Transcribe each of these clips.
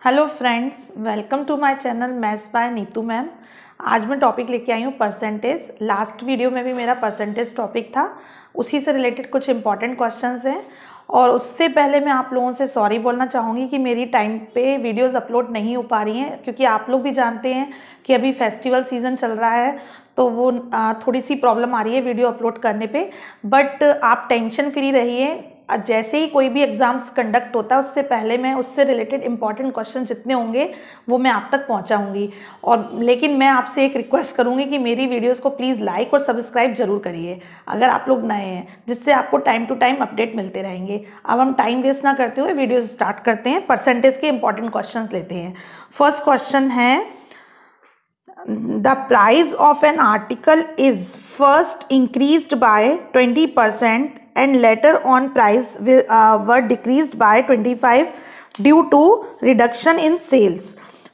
Hello friends, welcome to my channel maths by Neetu ma'am. आज मैं topic लेके आई हूँ परसेंटेज। लास्ट वीडियो में भी मेरा परसेंटेज टॉपिक था, उसी से रिलेटेड कुछ इंपॉर्टेंट क्वेश्चंस हैं। और उससे पहले मैं आप लोगों से सॉरी बोलना चाहूँगी कि मेरी टाइम पे वीडियोस अपलोड नहीं हो पा रही हैं, क्योंकि आप लोग भी जानते हैं कि अभी फेस्टिवल सीज़न चल रहा है, तो वो थोड़ी सी प्रॉब्लम आ रही है वीडियो अपलोड करने पे। बट आप टेंशन फ्री रहिए, जैसे ही कोई भी एग्जाम्स कंडक्ट होता है उससे पहले मैं उससे रिलेटेड इंपॉर्टेंट क्वेश्चन जितने होंगे वो मैं आप तक पहुंचाऊंगी। और लेकिन मैं आपसे एक रिक्वेस्ट करूंगी कि मेरी वीडियोस को प्लीज़ लाइक और सब्सक्राइब जरूर करिए अगर आप लोग नए हैं, जिससे आपको टाइम टू टाइम अपडेट मिलते रहेंगे। अब हम टाइम वेस्ट ना करते हुए वीडियो स्टार्ट करते हैं। परसेंटेज के इंपॉर्टेंट क्वेश्चन लेते हैं। फर्स्ट क्वेश्चन है, the price of an article is first increased by 20% and later on price were decreased by 25 due to reduction in sales.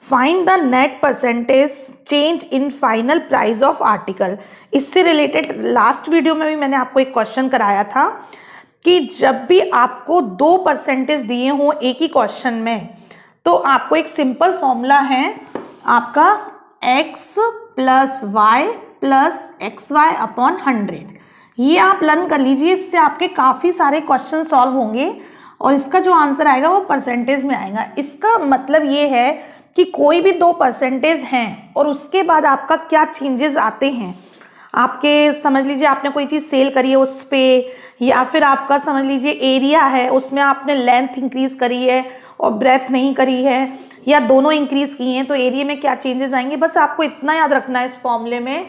Find the net percentage change in final price of article. इससे related last video में भी मैंने आपको एक question कराया था कि जब भी आपको 2% दिए हों एक ही क्वेश्चन में, तो आपको एक सिंपल फॉर्मूला है आपका x plus y plus x y upon 100। ये आप लर्न कर लीजिए, इससे आपके काफ़ी सारे क्वेश्चन सॉल्व होंगे और इसका जो आंसर आएगा वो परसेंटेज में आएगा। इसका मतलब ये है कि कोई भी 2% हैं और उसके बाद आपका क्या चेंजेस आते हैं। आपके समझ लीजिए आपने कोई चीज़ सेल करी है उस पर, या फिर आपका समझ लीजिए एरिया है, उसमें आपने लेंथ इंक्रीज करी है और ब्रेथ नहीं करी है, या दोनों इंक्रीज किए हैं, तो एरिया में क्या चेंजेस आएंगे। बस आपको इतना याद रखना है इस फॉर्मूले में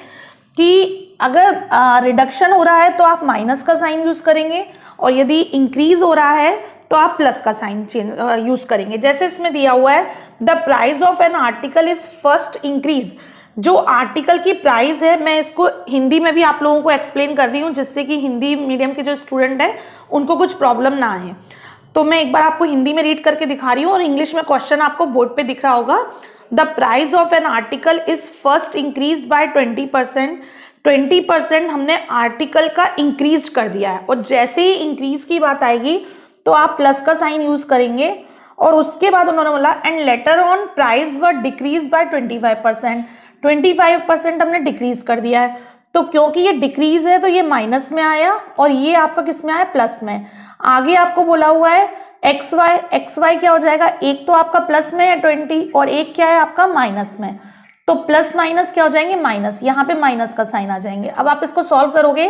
कि अगर रिडक्शन हो रहा है तो आप माइनस का साइन यूज करेंगे, और यदि इंक्रीज हो रहा है तो आप प्लस का साइन यूज करेंगे। जैसे इसमें दिया हुआ है, the price of an article is first increase. जो आर्टिकल की प्राइस है, मैं इसको हिंदी में भी आप लोगों को एक्सप्लेन कर रही हूँ, जिससे कि हिंदी मीडियम के जो स्टूडेंट हैं उनको कुछ प्रॉब्लम ना आए। तो मैं एक बार आपको हिंदी में रीड करके दिखा रही हूँ और इंग्लिश में क्वेश्चन आपको बोर्ड पे दिख रहा होगा। The price of an article is first increase by 20%। 20% हमने आर्टिकल का इंक्रीज कर दिया है, और जैसे ही इंक्रीज की बात आएगी तो आप प्लस का साइन यूज करेंगे। और उसके बाद उन्होंने बोला and later on price were decrease by 25%। 25% हमने डिक्रीज कर दिया है, तो क्योंकि ये डिक्रीज है तो ये माइनस में आया और ये आपका किस में आया, प्लस में। आगे आपको बोला हुआ है एक्स वाई क्या हो जाएगा, एक तो आपका प्लस में है 20 और एक क्या है आपका माइनस में, तो प्लस माइनस क्या हो जाएंगे, माइनस। यहाँ पे माइनस का साइन आ जाएंगे। अब आप इसको सॉल्व करोगे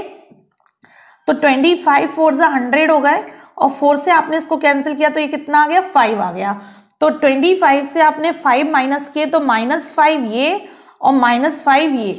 तो 25 4 जा 100 हो गए, और 4 से आपने इसको कैंसिल किया तो ये कितना आ गया, 5 आ गया। तो 25 से आपने 5 माइनस किए तो -5 ये और -5 ये,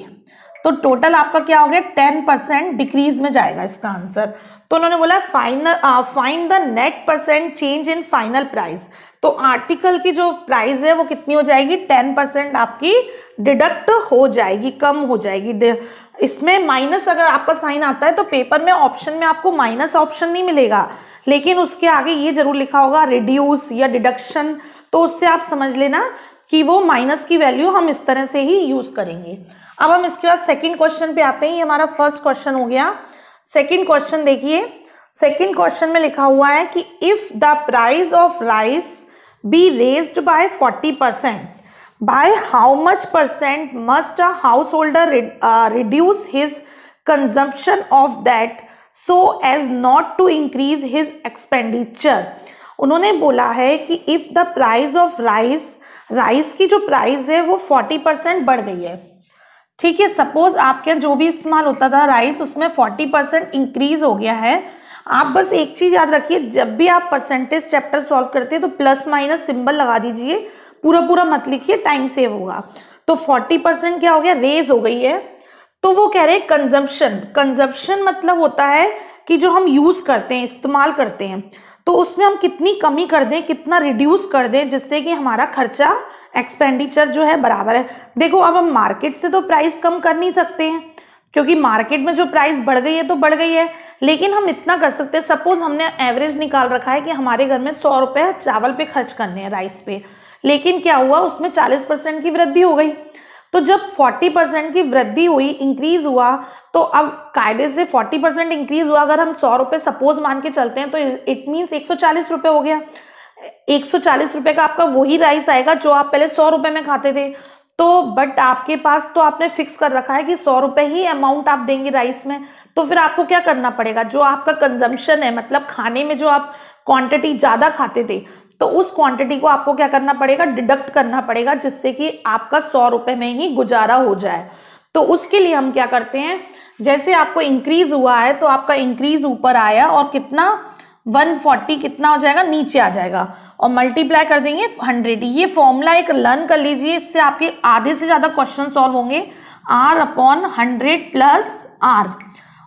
तो टोटल आपका क्या हो गया, 10% डिक्रीज में जाएगा इसका आंसर। तो उन्होंने बोला find the net percent change in final price. तो आर्टिकल की जो प्राइस है वो कितनी हो जाएगी, 10% आपकी डिडक्ट हो जाएगी, कम हो जाएगी। इसमें माइनस अगर आपका साइन आता है तो पेपर में ऑप्शन में आपको माइनस ऑप्शन नहीं मिलेगा, लेकिन उसके आगे ये जरूर लिखा होगा रिड्यूस या डिडक्शन, तो उससे आप समझ लेना कि वो माइनस की वैल्यू हम इस तरह से ही यूज करेंगे। अब हम इसके बाद सेकंड क्वेश्चन पे आते हैं। ये हमारा फर्स्ट क्वेश्चन हो गया। सेकंड क्वेश्चन देखिए, सेकंड क्वेश्चन में लिखा हुआ है कि if the price of rice be raised by 40%, by how much percent must a householder reduce his consumption of that so as not to increase his expenditure. उन्होंने बोला है कि if the price of rice की जो price है वो 40% बढ़ गई है, ठीक है। सपोज आपके जो भी इस्तेमाल होता था राइस, उसमें 40% इंक्रीज हो गया है। आप बस एक चीज याद रखिए, जब भी आप परसेंटेज चैप्टर सॉल्व करते हैं तो प्लस माइनस सिंबल लगा दीजिए, पूरा मत लिखिए, टाइम सेव होगा। तो 40% क्या हो गया, रेज हो गई है। तो वो कह रहे हैं कंजम्पशन मतलब होता है कि जो हम यूज करते हैं, इस्तेमाल करते हैं, तो उसमें हम कितनी कमी कर दें, कितना रिड्यूस कर दें, जिससे कि हमारा खर्चा एक्सपेंडिचर जो है बराबर है। देखो अब हम मार्केट से तो प्राइस कम कर नहीं सकते हैं, क्योंकि मार्केट में जो प्राइस बढ़ गई है तो बढ़ गई है, लेकिन हम इतना कर सकते हैं। सपोज हमने एवरेज निकाल रखा है कि हमारे घर में 100 रुपए चावल पे खर्च करने हैं, राइस पे, लेकिन क्या हुआ, उसमें 40% की वृद्धि हो गई। तो जब 40% की वृद्धि हुई, इंक्रीज हुआ, तो अब कायदे से 40% इंक्रीज हुआ, अगर हम 100 रुपए सपोज मान के चलते हैं तो इट मीन्स 140 रुपए हो गया। 140 रुपए का आपका वही राइस आएगा जो आप पहले 100 रुपए में खाते थे। तो बट आपके पास तो आपने फिक्स कर रखा है कि 100 रुपए ही अमाउंट आप देंगे राइस में, तो फिर आपको क्या करना पड़ेगा, जो आपका कंजम्पशन है, मतलब खाने में जो आप क्वांटिटी ज्यादा खाते थे, तो उस क्वांटिटी को आपको क्या करना पड़ेगा, डिडक्ट करना पड़ेगा, जिससे कि आपका 100 रुपए में ही गुजारा हो जाए। तो उसके लिए हम क्या करते हैं, जैसे आपको इंक्रीज हुआ है तो आपका इंक्रीज ऊपर आया और कितना 140 कितना हो जाएगा, नीचे आ जाएगा, और मल्टीप्लाई कर देंगे 100। ये फॉर्मूला एक लर्न कर लीजिए, इससे आपके आधे से ज्यादा क्वेश्चन सॉल्व होंगे। R/100 प्लस R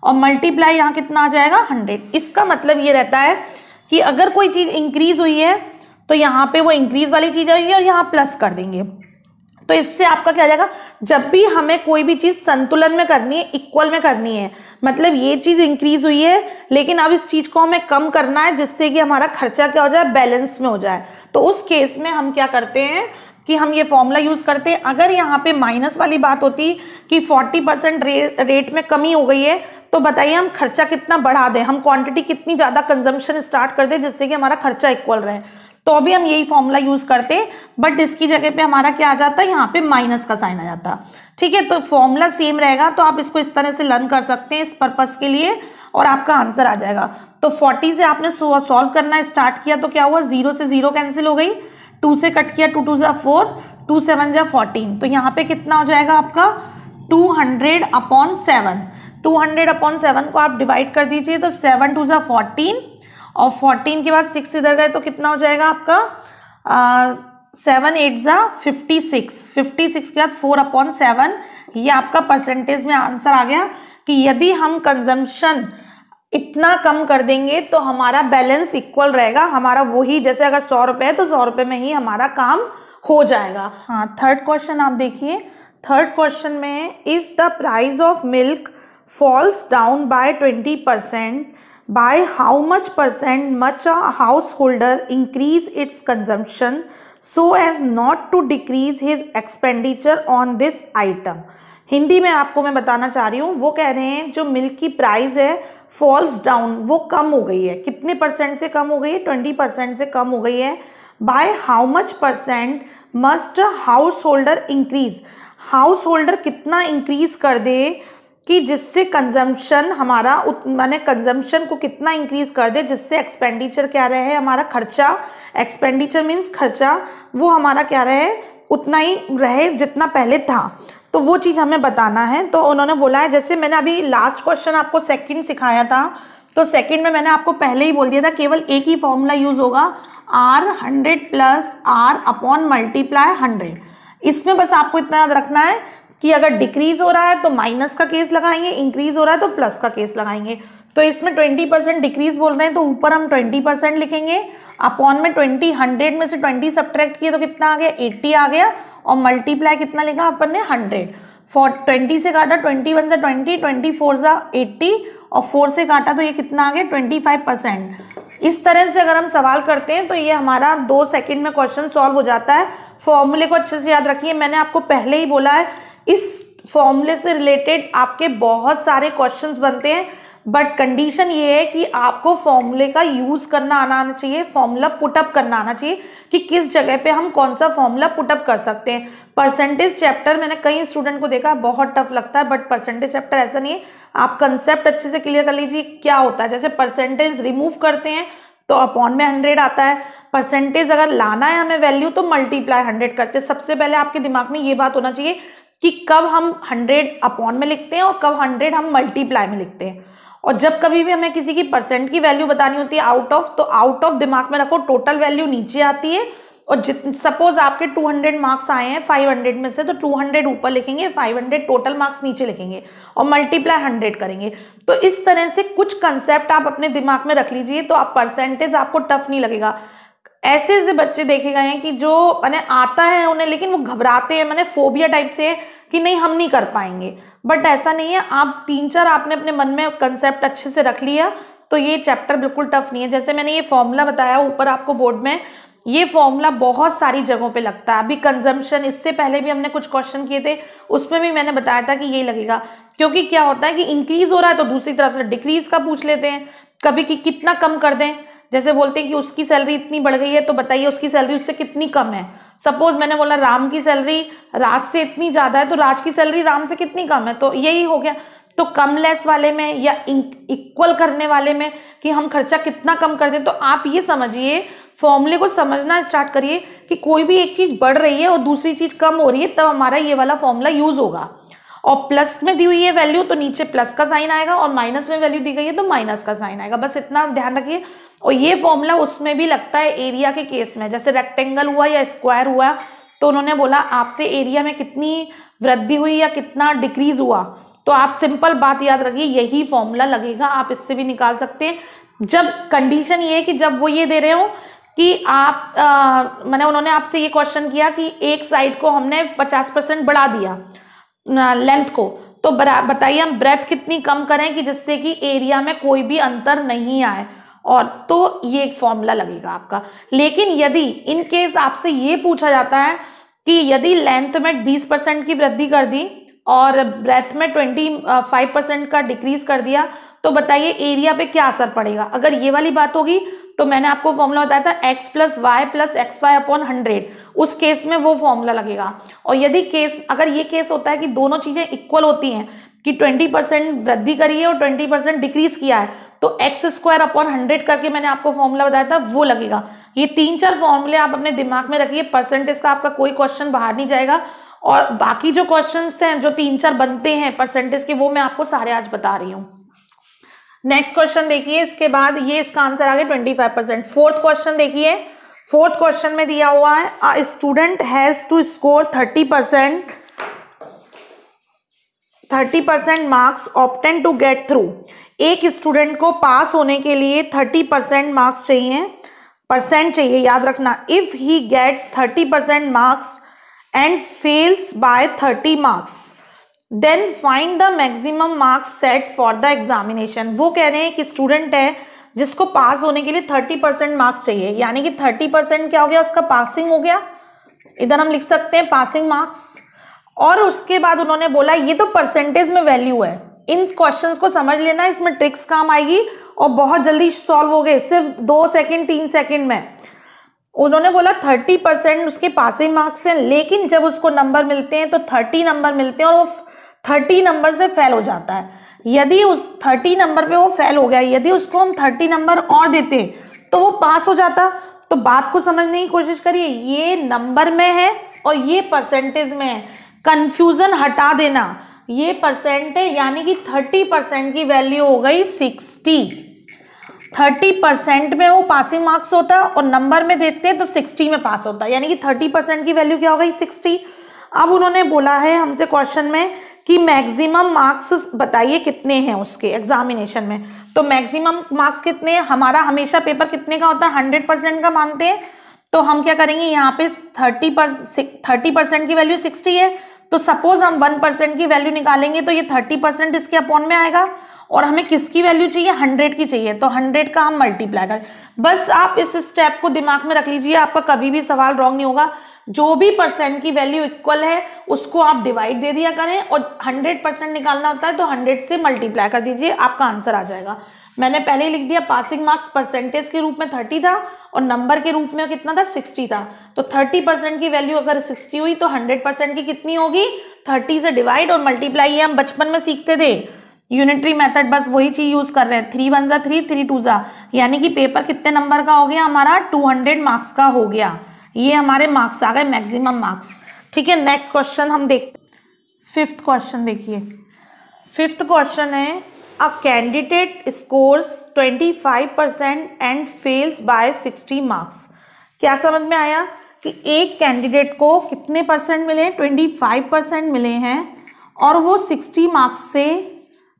और मल्टीप्लाई यहाँ कितना आ जाएगा 100। इसका मतलब ये रहता है कि अगर कोई चीज इंक्रीज हुई है तो यहाँ पे वो इंक्रीज वाली चीज आएगी और यहाँ प्लस कर देंगे। तो इससे आपका क्या हो जाएगा, जब भी हमें कोई भी चीज संतुलन में करनी है, इक्वल में करनी है, मतलब ये चीज इंक्रीज हुई है लेकिन अब इस चीज को हमें कम करना है जिससे कि हमारा खर्चा क्या हो जाए, बैलेंस में हो जाए, तो उस केस में हम क्या करते हैं कि हम ये फॉर्मूला यूज करते हैं। अगर यहाँ पे माइनस वाली बात होती कि 40% रेट में कमी हो गई है, तो बताइए हम खर्चा कितना बढ़ा दें, हम क्वांटिटी कितनी ज्यादा कंजम्पशन स्टार्ट कर दें जिससे कि हमारा खर्चा इक्वल रहे, तो अभी हम यही फॉर्मूला यूज करते हैं। बट इसकी जगह पे हमारा क्या आ जाता है, यहाँ पे माइनस का साइन आ जाता। ठीक है, तो फॉर्मूला सेम रहेगा, तो आप इसको इस तरह से लर्न कर सकते हैं इस पर्पस के लिए, और आपका आंसर आ जाएगा। तो 40 से आपने सॉल्व करना स्टार्ट किया तो क्या हुआ, 0 से 0 कैंसिल हो गई, 2 से कट किया, 2 2 जा 4, 2 7 जा 14, तो यहाँ पे कितना हो जाएगा आपका 200/7। 200/7 को आप डिवाइड कर दीजिए तो 7 2 जा 14, और 14 के बाद 6 इधर गए तो कितना हो जाएगा आपका 7 8 जा 56। 56 के बाद 4/7, ये आपका परसेंटेज में आंसर आ गया कि यदि हम कंजम्पशन इतना कम कर देंगे तो हमारा बैलेंस इक्वल रहेगा, हमारा वही, जैसे अगर 100 रुपए है तो 100 रुपए में ही हमारा काम हो जाएगा। हाँ, थर्ड क्वेश्चन आप देखिए। थर्ड क्वेश्चन में if the price of milk falls down by 20%, by how much percent must a householder increase its consumption so as not to decrease his expenditure on this item। Hindi में आपको मैं बताना चाह रही हूँ, वो कह रहे हैं जो मिल्क की प्राइस है फॉल्स डाउन, वो कम हो गई है, कितने परसेंट से कम हो गई है, 20% से कम हो गई है। Bye how much percent must house holder increase, house holder कितना इंक्रीज कर दे कि जिससे कंजम्पशन हमारा माने कंजम्पशन को कितना इंक्रीज कर दे जिससे एक्सपेंडिचर क्या रहे, हमारा खर्चा, एक्सपेंडिचर मीन्स खर्चा, वो हमारा क्या रहे, उतना ही रहे जितना पहले था। तो वो चीज़ हमें बताना है। तो उन्होंने बोला है, जैसे मैंने अभी लास्ट क्वेश्चन आपको सेकंड सिखाया था, तो सेकंड में मैंने आपको पहले ही बोल दिया था केवल एक ही फॉर्मूला यूज होगा, R100 प्लस R/100। इसमें बस आपको इतना याद रखना है कि अगर डिक्रीज हो रहा है तो माइनस का केस लगाएंगे, इंक्रीज हो रहा है तो प्लस का केस लगाएंगे। तो इसमें 20% डिक्रीज बोल रहे हैं तो ऊपर हम 20% लिखेंगे, अपॉन में 20, 100 में से 20 सब्ट्रैक्ट किए तो कितना आ गया, 80 आ गया, और मल्टीप्लाई कितना लिखा अपन ने, 100। 20 से काटा 21 जा 20, 24 जा 80, और 4 से काटा तो ये कितना आ गया 25%। इस तरह से अगर हम सवाल करते हैं तो ये हमारा 2 सेकंड में क्वेश्चन सॉल्व हो जाता है। फॉर्मूले को अच्छे से याद रखिए, मैंने आपको पहले ही बोला है इस फॉर्मूले से रिलेटेड आपके बहुत सारे क्वेश्चंस बनते हैं, बट कंडीशन ये है कि आपको फॉर्मूले का यूज करना आना चाहिए, फॉर्मूला पुटअप करना आना चाहिए कि किस जगह पे हम कौन सा फॉर्मूला पुटअप कर सकते हैं। परसेंटेज चैप्टर मैंने कई स्टूडेंट को देखा बहुत टफ लगता है, बट परसेंटेज चैप्टर ऐसा नहीं है, आप कंसेप्ट अच्छे से क्लियर कर लीजिए क्या होता है। जैसे परसेंटेज रिमूव करते हैं तो अपॉन में 100 आता है, परसेंटेज अगर लाना है हमें वैल्यू तो मल्टीप्लाई 100 करते हैं। सबसे पहले आपके दिमाग में ये बात होना चाहिए कि कब हम 100 अपॉन में लिखते हैं और कब 100 हम मल्टीप्लाई में लिखते हैं। और जब कभी भी हमें किसी की परसेंट की वैल्यू बतानी होती है आउट ऑफ, तो आउट ऑफ दिमाग में रखो, टोटल वैल्यू नीचे आती है, और सपोज आपके 200 मार्क्स आए हैं 500 में से, तो 200 ऊपर लिखेंगे, 500 टोटल मार्क्स नीचे लिखेंगे और मल्टीप्लाई 100 करेंगे। तो इस तरह से कुछ कंसेप्ट आप अपने दिमाग में रख लीजिए, तो आप परसेंटेज आपको टफ नहीं लगेगा। ऐसे ऐसे बच्चे देखे गए हैं कि जो मैंने आता है उन्हें, लेकिन वो घबराते हैं, मैंने फोबिया टाइप से है कि नहीं हम नहीं कर पाएंगे, बट ऐसा नहीं है। आप 3-4 आपने अपने मन में कंसेप्ट अच्छे से रख लिया तो ये चैप्टर बिल्कुल टफ नहीं है। जैसे मैंने ये फॉर्मूला बताया ऊपर आपको बोर्ड में, ये फॉर्मूला बहुत सारी जगहों पे लगता है। अभी कंजम्पशन, इससे पहले भी हमने कुछ क्वेश्चन किए थे, उसमें भी मैंने बताया था कि यही लगेगा, क्योंकि क्या होता है कि इंक्रीज हो रहा है तो दूसरी तरफ से डिक्रीज का पूछ लेते हैं, कभी कि कितना कम कर दें, जैसे बोलते हैं कि उसकी सैलरी इतनी बढ़ गई है, तो बताइए उसकी सैलरी उससे कितनी कम है। सपोज मैंने बोला राम की सैलरी राज से इतनी ज्यादा है, तो राज की सैलरी राम से कितनी कम है, तो यही हो गया। तो कम लेस वाले में या इक्वल करने वाले में कि हम खर्चा कितना कम कर दें, तो आप ये समझिए, फॉर्मूले को समझना स्टार्ट करिए कि कोई भी एक चीज बढ़ रही है और दूसरी चीज कम हो रही है, तब हमारा ये वाला फॉर्मूला यूज होगा। और प्लस में दी हुई है वैल्यू तो नीचे प्लस का साइन आएगा, और माइनस में वैल्यू दी गई है तो माइनस का साइन आएगा, बस इतना ध्यान रखिए। और ये फॉर्मूला उसमें भी लगता है एरिया के केस में, जैसे रेक्टेंगल हुआ या स्क्वायर हुआ, तो उन्होंने बोला आपसे एरिया में कितनी वृद्धि हुई या कितना डिक्रीज हुआ, तो आप सिंपल बात याद रखिए, यही फॉर्मूला लगेगा। आप इससे भी निकाल सकते हैं। जब कंडीशन ये है कि जब वो ये दे रहे हो कि आप मैंने उन्होंने आपसे ये क्वेश्चन किया कि एक साइड को हमने 50% बढ़ा दिया लेंथ को, तो बताइए हम ब्रेथ कितनी कम करें कि जिससे कि एरिया में कोई भी अंतर नहीं आए, और तो ये एक फॉर्मूला लगेगा आपका। लेकिन यदि इन केस आपसे ये पूछा जाता है कि यदि लेंथ में 20% की वृद्धि कर दी और ब्रेथ में 25% का डिक्रीज कर दिया, तो बताइए एरिया पे क्या असर पड़ेगा। अगर ये वाली बात होगी तो मैंने आपको फॉर्मूला बताया था x + y + xy अपॉन 100, उस केस में वो फॉर्मूला लगेगा। और यदि अगर ये केस होता है कि दोनों चीजें इक्वल होती हैं कि 20% वृद्धि करी है और 20% डिक्रीज किया है, तो x² अपॉन 100 करके मैंने आपको फॉर्मूला बताया था, वो लगेगा। ये 3-4 फॉर्मूले आप अपने दिमाग में रखिए, परसेंटेज का आपका कोई क्वेश्चन बाहर नहीं जाएगा। और बाकी जो क्वेश्चंस हैं जो 3-4 बनते हैं परसेंटेज के, वो मैं आपको सारे आज बता रही हूँ। नेक्स्ट क्वेश्चन देखिए, इसके बाद ये इसका आंसर आ गया 25%। फोर्थ क्वेश्चन देखिए, फोर्थ क्वेश्चन में दिया हुआ है a student has to score 30% marks obtain to get through. एक स्टूडेंट को पास होने के लिए 30% मार्क्स चाहिए, परसेंट चाहिए, याद रखना। If he gets 30% marks and fails by 30 marks, then find the maximum marks set for the examination. वो कह रहे हैं कि स्टूडेंट है जिसको पास होने के लिए 30% मार्क्स चाहिए, यानी कि 30% क्या हो गया, उसका पासिंग हो गया, इधर हम लिख सकते हैं पासिंग मार्क्स। और उसके बाद उन्होंने बोला ये तो परसेंटेज में वैल्यू है, इन क्वेश्चंस को समझ लेना, इसमें ट्रिक्स काम आएगी और बहुत जल्दी सॉल्व हो गए, सिर्फ 2 सेकेंड 3 सेकेंड में। उन्होंने बोला 30% उसके पासिंग मार्क्स हैं, लेकिन जब उसको नंबर मिलते हैं तो 30 नंबर मिलते हैं और वो 30 नंबर से फेल हो जाता है। यदि उस 30 नंबर पे वो फेल हो गया, यदि उसको हम 30 नंबर और देते तो वो पास हो जाता। तो बात को समझने की कोशिश करिए, ये नंबर में है और ये परसेंटेज में है, कंफ्यूजन हटा देना। ये परसेंट है, यानी कि 30% की वैल्यू हो गई 60। 30% में वो पासिंग मार्क्स होता है और नंबर में देते हैं तो 60 में पास होता है, यानी कि 30% की वैल्यू क्या हो गई 60। अब उन्होंने बोला है हमसे क्वेश्चन में कि मैक्सिमम मार्क्स बताइए कितने हैं उसके एग्जामिनेशन में। तो मैक्सिमम मार्क्स कितने हैं, हमारा हमेशा पेपर कितने का होता है, 100% का मानते हैं। तो हम क्या करेंगे, यहाँ पे 30% की वैल्यू 60 है, तो सपोज हम 1% की वैल्यू निकालेंगे तो ये 30% इसके अपॉन में आएगा, और हमें किसकी वैल्यू चाहिए, 100 की चाहिए, तो 100 का हम मल्टीप्लाई करें। बस आप इस स्टेप को दिमाग में रख लीजिए, आपका कभी भी सवाल रॉन्ग नहीं होगा। जो भी परसेंट की वैल्यू इक्वल है उसको आप डिवाइड दे दिया करें, और 100% निकालना होता है तो 100 से मल्टीप्लाई कर दीजिए, आपका आंसर आ जाएगा। मैंने पहले ही लिख दिया, पासिंग मार्क्स परसेंटेज के रूप में 30 था और नंबर के रूप में कितना था, 60 था। तो 30% की वैल्यू अगर 60 हुई तो 100% की कितनी होगी, 30 से डिवाइड और मल्टीप्लाई। ये हम बचपन में सीखते थे, यूनिटरी मेथड, बस वही चीज यूज कर रहे हैं। 3 1 जा 3, 3 2 जा, यानी कि पेपर कितने नंबर का हो गया हमारा, 200 मार्क्स का हो गया। ये हमारे मार्क्स आ गए, मैक्सिमम मार्क्स। ठीक है, नेक्स्ट क्वेश्चन हम देखते हैं। फिफ्थ क्वेश्चन देखिए, फिफ्थ क्वेश्चन है a candidate scores 25% and fails by 60 marks. क्या समझ में आया कि एक कैंडिडेट को कितने परसेंट मिले, 25% मिले हैं, और वो 60 मार्क्स से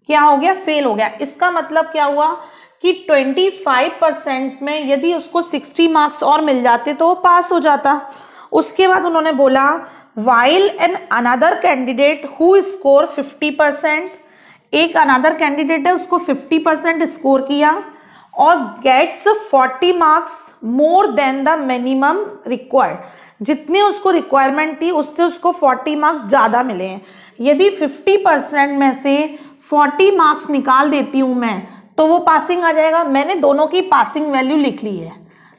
क्या हो गया, फेल हो गया। इसका मतलब क्या हुआ कि 25% में यदि उसको 60 मार्क्स और मिल जाते तो वो पास हो जाता। उसके बाद उन्होंने बोला while an another candidate who score 50%, एक अनदर कैंडिडेट है उसको 50% स्कोर किया और gets 40 marks more than the minimum required, जितने उसको रिक्वायरमेंट थी उससे उसको 40 मार्क्स ज़्यादा मिले हैं। यदि 50% में से 40 मार्क्स निकाल देती हूँ मैं, तो वो पासिंग आ जाएगा। मैंने दोनों की पासिंग वैल्यू लिख ली है,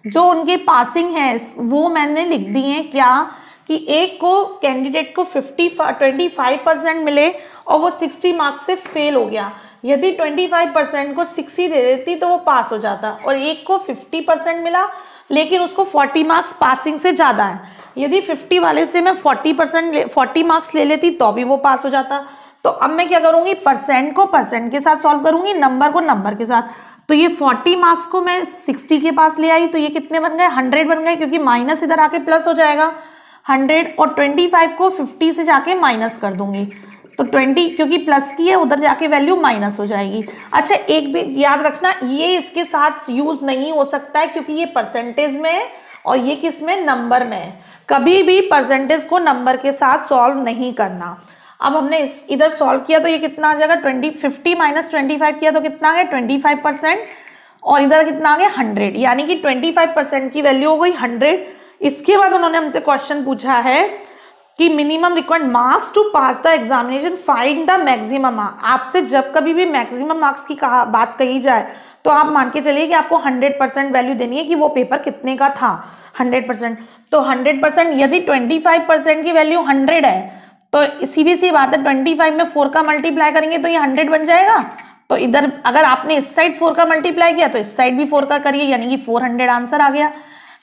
जो उनकी पासिंग है वो मैंने लिख दी है। क्या कि एक को कैंडिडेट को 25% मिले और वो 60 मार्क्स से फेल हो गया। यदि 25% को 60 दे देती तो वो पास हो जाता, और एक को 50% मिला लेकिन उसको 40 मार्क्स पासिंग से ज़्यादा है। यदि 50 वाले से मैं 40 मार्क्स ले लेती तो भी वो पास हो जाता। तो अब मैं क्या करूँगी, परसेंट को परसेंट के साथ सॉल्व करूँगी, नंबर को नंबर के साथ। तो ये 40 मार्क्स को मैं 60 के पास ले आई तो ये कितने बन गए, 100 बन गए, क्योंकि माइनस इधर आके प्लस हो जाएगा 100, और 25 को 50 से जाके माइनस कर दूंगी तो 20, क्योंकि प्लस की है उधर जाके वैल्यू माइनस हो जाएगी। अच्छा, एक भी याद रखना, ये इसके साथ यूज नहीं हो सकता है क्योंकि ये परसेंटेज में है और ये किस में, नंबर में है। कभी भी परसेंटेज को नंबर के साथ सॉल्व नहीं करना। अब हमने इधर सॉल्व किया तो ये कितना आ जाएगा, 50 माइनस 25 किया तो कितना आ गया 25%, और इधर कितना आ गया 100, यानी कि 25% की वैल्यू हो गई 100। इसके बाद उन्होंने हमसे क्वेश्चन पूछा है कि minimum required marks to pass the examination, find the maximum marks. आपसे जब कभी भी मैक्सिमम मार्क्स की बात कही जाए तो आप मान के चलिए कि आपको 100% वैल्यू देनी है कि वो पेपर कितने का था, 100%। तो 100% यदि 25% की वैल्यू 100 है तो सीधी सी बात है 25 में 4 का मल्टीप्लाई करेंगे तो ये 100 बन जाएगा। तो इधर अगर आपने इस साइड 4 का मल्टीप्लाई किया तो इस साइड भी 4 का करिए, यानी कि 400 आंसर आ गया।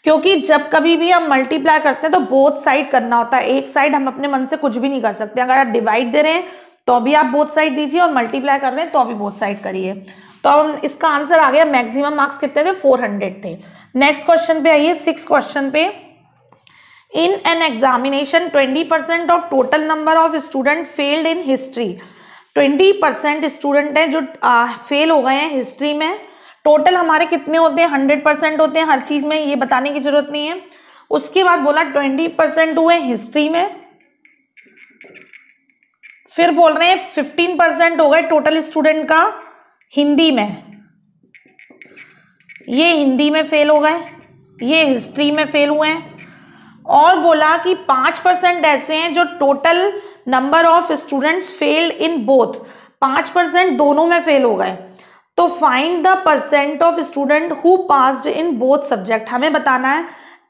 क्योंकि जब कभी भी हम मल्टीप्लाई करते हैं तो बोथ साइड करना होता है, एक साइड हम अपने मन से कुछ भी नहीं कर सकते। अगर आप डिवाइड दे रहे हैं तो भी आप बोथ साइड दीजिए और मल्टीप्लाई कर रहे हैं तो भी बोथ साइड करिए। तो अब इसका आंसर आ गया, मैक्सिमम मार्क्स कितने थे, 400 थे। नेक्स्ट क्वेश्चन पे आइए, 6 क्वेश्चन पे। In an examination 20% of total number of student failed in history. 20% student हैं जो फेल हो गए हैं हिस्ट्री में। टोटल हमारे कितने होते हैं, 100% होते हैं हर चीज में, ये बताने की जरूरत नहीं है। उसके बाद बोला 20% हुए हिस्ट्री में, फिर बोल रहे हैं 15% हो गए टोटल स्टूडेंट का हिंदी में, ये हिंदी में फेल हो गए, ये हिस्ट्री में फेल हुए हैं। और बोला कि 5% ऐसे हैं जो total number of students failed in both, 5% दोनों में फेल हो गए। तो find the percent of student who passed in both subject. हमें बताना है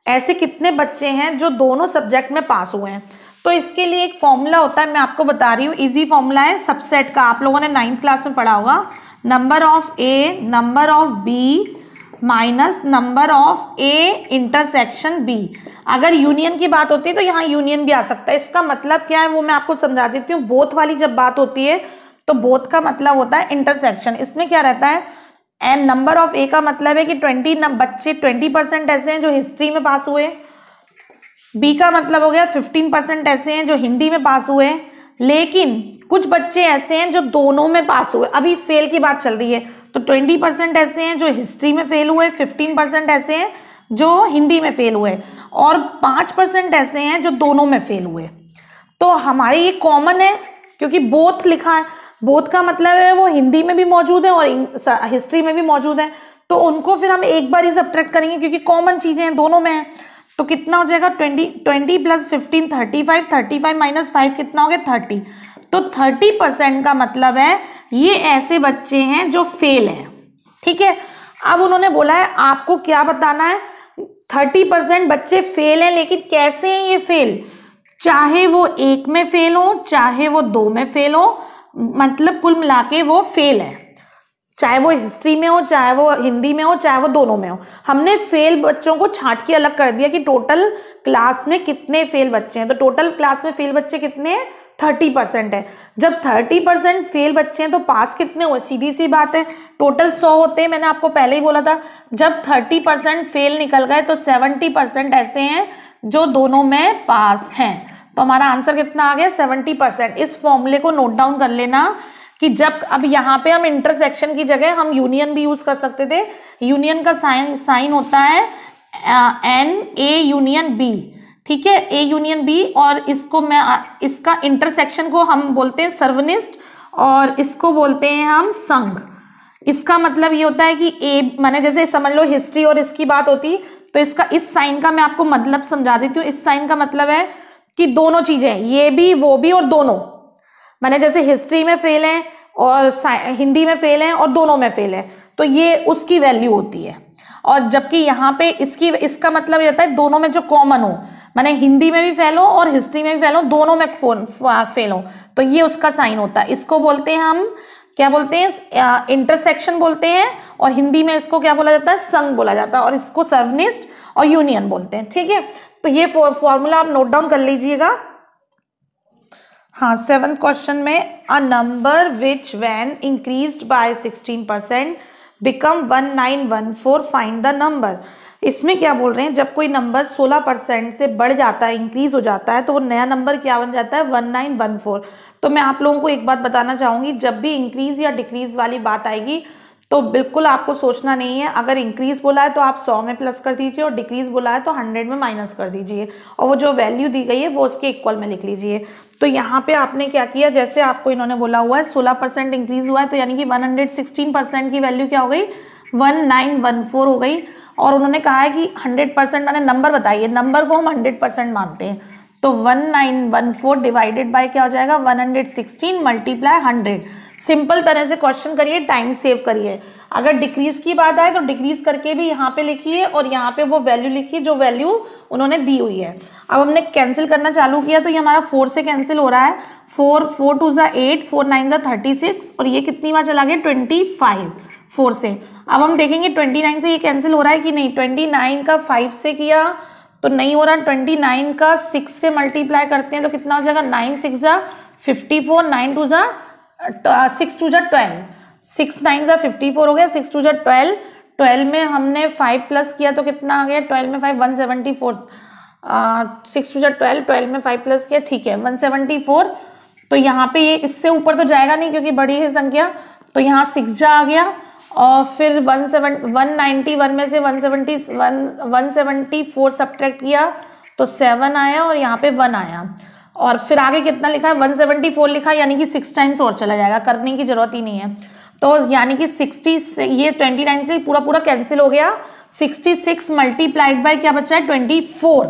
ऐसे कितने बच्चे हैं जो दोनों सब्जेक्ट में पास हुए हैं। तो इसके लिए एक फॉर्मूला होता है, मैं आपको बता रही हूँ, इजी फॉर्मूला है सबसेट का, आप लोगों ने 9th क्लास में पढ़ा होगा। Number of A number of B minus number of A intersection B. अगर यूनियन की बात होती है तो यहाँ यूनियन भी आ सकता है। इसका मतलब क्या है वो मैं आपको समझा देती हूँ। बोथ वाली जब बात होती है तो बोथ का मतलब होता है इंटरसेक्शन। इसमें क्या रहता है, एन नंबर ऑफ ए का मतलब है कि 20% ऐसे हैं जो हिस्ट्री में पास हुए, बी का मतलब हो गया 15% ऐसे हैं जो हिंदी में पास हुए, लेकिन कुछ बच्चे ऐसे हैं जो दोनों में पास हुए। अभी फेल की बात चल रही है तो 20% ऐसे हैं जो हिस्ट्री में फेल हुए, 15% ऐसे हैं जो हिंदी में फेल हुए, और 5% ऐसे हैं जो दोनों में फेल हुए। तो हमारे ये कॉमन है क्योंकि बोथ लिखा है, बोथ का मतलब है वो हिंदी में भी मौजूद है और हिस्ट्री में भी मौजूद है। तो उनको फिर हम एक बार ही सब्ट्रैक्ट करेंगे क्योंकि कॉमन चीजें हैं, दोनों में है। तो कितना हो जाएगा 20 प्लस 15 35 माइनस 5 कितना हो गया 30। तो 30% का मतलब है ये ऐसे बच्चे हैं जो फेल हैं, ठीक है। अब उन्होंने बोला है आपको क्या बताना है, 30% बच्चे फेल हैं, लेकिन कैसे हैं ये फेल, चाहे वो एक में फेल हो चाहे वो दो में फेल हो, मतलब कुल मिला के वो फेल है, चाहे वो हिस्ट्री में हो चाहे वो हिंदी में हो चाहे वो दोनों में हो। हमने फेल बच्चों को छांट के अलग कर दिया कि टोटल क्लास में कितने फेल बच्चे हैं। तो टोटल क्लास में फेल बच्चे कितने हैं, 30% है। जब 30% फेल बच्चे हैं तो पास कितने हुए, सीधी सी बात है, टोटल 100 होते हैं। मैंने आपको पहले ही बोला था जब 30% फेल निकल गए तो 70% ऐसे हैं जो दोनों में पास हैं। तो हमारा आंसर कितना आ गया 70%। इस फॉर्मूले को नोट डाउन कर लेना कि जब अब यहाँ पे हम इंटरसेक्शन की जगह हम यूनियन भी यूज कर सकते थे। यूनियन का साइन होता है एन ए यूनियन बी, ठीक है, ए यूनियन बी, और इसको मैं इसका इंटरसेक्शन को हम बोलते हैं सर्वनिष्ठ और इसको बोलते हैं हम संघ। इसका मतलब ये होता है कि ए माने जैसे समझ लो हिस्ट्री और इसकी बात होती तो इसका इस साइन का मैं आपको मतलब समझा देती हूँ। इस साइन का मतलब है कि दोनों चीजें, ये भी वो भी और दोनों, माने जैसे हिस्ट्री में फेल है और हिंदी में फेल है और दोनों में फेल है, तो ये उसकी वैल्यू होती है। और जबकि यहाँ पे इसका मतलब ये होता है दोनों में जो कॉमन हो, माने हिंदी में भी फेल हो और हिस्ट्री में भी फेल हो, दोनों में फेल हो, तो ये उसका साइन होता है। इसको बोलते हैं हम क्या बोलते हैं, इंटरसेक्शन बोलते हैं, और हिंदी में इसको क्या बोला जाता है, संघ बोला जाता है, और इसको सर्वनिष्ठ और यूनियन बोलते हैं। ठीक है, तो ये फॉर्मूला आप नोट डाउन कर लीजिएगा। हाँ, 7th क्वेश्चन में a number which when increased by 16% become 1914 find the number. इसमें क्या बोल रहे हैं, जब कोई नंबर 16% से बढ़ जाता है, इंक्रीज हो जाता है, तो वो नया नंबर क्या बन जाता है, 1914। तो मैं आप लोगों को एक बात बताना चाहूंगी, जब भी इंक्रीज या डिक्रीज वाली बात आएगी तो बिल्कुल आपको सोचना नहीं है। अगर इंक्रीज बोला है तो आप 100 में प्लस कर दीजिए, और डिक्रीज बोला है तो 100 में माइनस कर दीजिए, और वो जो वैल्यू दी गई है वो उसके इक्वल में लिख लीजिए। तो यहाँ पे आपने क्या किया, जैसे आपको इन्होंने बोला हुआ है 16% इंक्रीज हुआ है, तो यानी कि 116% की वैल्यू क्या हो गई, 1914 हो गई। और उन्होंने कहा है कि 100% मैंने नंबर बताइए, नंबर को हम 100% मानते हैं, तो 1914 डिवाइडेड बाय क्या हो जाएगा, 116 मल्टीप्लाई 100। सिंपल तरह से क्वेश्चन करिए, टाइम सेव करिए। अगर डिक्रीज की बात आए तो डिक्रीज करके भी यहाँ पे लिखिए, और यहाँ पे वो वैल्यू लिखिए जो वैल्यू उन्होंने दी हुई है। अब हमने कैंसिल करना चालू किया तो ये हमारा 4 से कैंसिल हो रहा है, 4 2 ज़ा 8, 4 9 ज़ा 36, और ये कितनी बार चला गया, 25 4 से। अब हम देखेंगे 29 से ये कैंसिल हो रहा है कि नहीं, 29 का 5 से किया तो नहीं हो रहा, 29 का 6 से मल्टीप्लाई करते हैं तो कितना हो जाएगा, 9 6 ज़ा 54, 9 2 ज़ा 6 2 ज़ा 12, 6 9 ज़ा 54 हो गया, 6 2 ज़ा 12, 12 में हमने 5 प्लस किया तो कितना आ गया, 12 में 5 174, 6 2 ज़ा 12, 12 में 5 प्लस किया, ठीक है 174। तो यहाँ पे ये इससे ऊपर तो जाएगा नहीं क्योंकि बड़ी है संख्या, तो यहाँ 6 जा आ गया, और फिर 191 में से 174 सब्ट्रैक्ट किया तो 7 आया, और यहाँ पे 1 आया, और फिर आगे कितना लिखा है, 174 लिखा है, यानी कि 6 टाइम्स और चला जाएगा, करने की जरूरत ही नहीं है। तो यानी कि 60 से ये 29 से पूरा कैंसिल हो गया, 66 मल्टीप्लाइड बाय क्या बचा है, 24।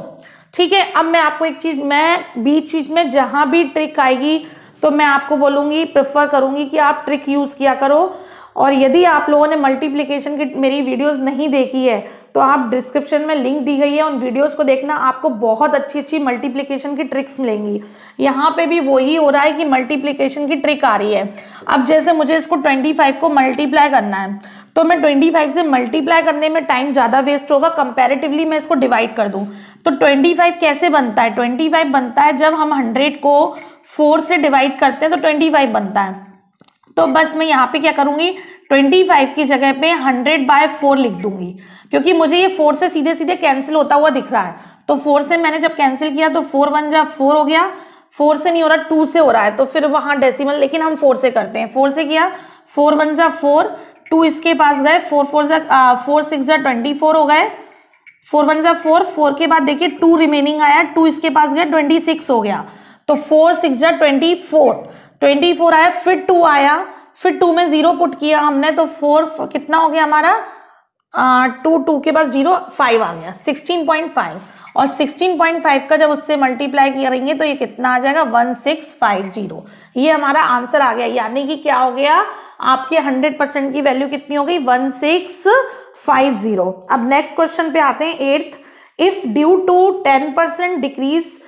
ठीक है, अब मैं आपको एक चीज, मैं बीच बीच में जहां भी ट्रिक आएगी तो मैं आपको बोलूंगी, प्रेफर करूंगी कि आप ट्रिक यूज किया करो। और यदि आप लोगों ने मल्टीप्लिकेशन की मेरी वीडियोस नहीं देखी है तो आप डिस्क्रिप्शन में लिंक दी गई है, उन वीडियोस को देखना, आपको बहुत अच्छी अच्छी मल्टीप्लिकेशन की ट्रिक्स मिलेंगी। यहाँ पे भी वही हो रहा है कि मल्टीप्लिकेशन की ट्रिक आ रही है। अब जैसे मुझे इसको 25 को मल्टीप्लाई करना है, तो मैं 25 से मल्टीप्लाई करने में टाइम ज़्यादा वेस्ट होगा, कंपेरेटिवली मैं इसको डिवाइड कर दूँ। तो 25 कैसे बनता है, 25 बनता है जब हम 100 को 4 से डिवाइड करते हैं तो 25 बनता है। तो बस मैं यहाँ पे क्या करूंगी, 25 की जगह पे 100/4 लिख दूंगी, क्योंकि मुझे ये 4 से सीधे सीधे कैंसिल होता हुआ दिख रहा है। तो 4 से मैंने जब कैंसिल किया तो 4 1 जा 4 हो गया, 4 से नहीं हो रहा, 2 से हो रहा है, तो फिर वहां डेसिमल, लेकिन हम 4 से करते हैं। 4 से किया, 4 1 जा 4, 2 इसके पास गए, 4 6 जा 24 हो गए, 4 1 जा 4, 4 के बाद देखिए 2 रिमेनिंग आया, 2 इसके पास गया, 26 हो गया, तो 4 6 जा 24 आया, फिर 2 आया, फिर 2 में 0 पुट किया हमने, तो 4 कितना हो गया हमारा, 2 के पास 0 5 आ गया, 16.5, और 16.5 का जब उससे मल्टीप्लाई करेंगे तो ये कितना आ जाएगा, 1650। ये हमारा आंसर आ गया, यानी कि क्या हो गया, आपके 100% की वैल्यू कितनी हो गई, 1650। अब नेक्स्ट क्वेश्चन पे आते हैं, 8th। If due to 10% decrease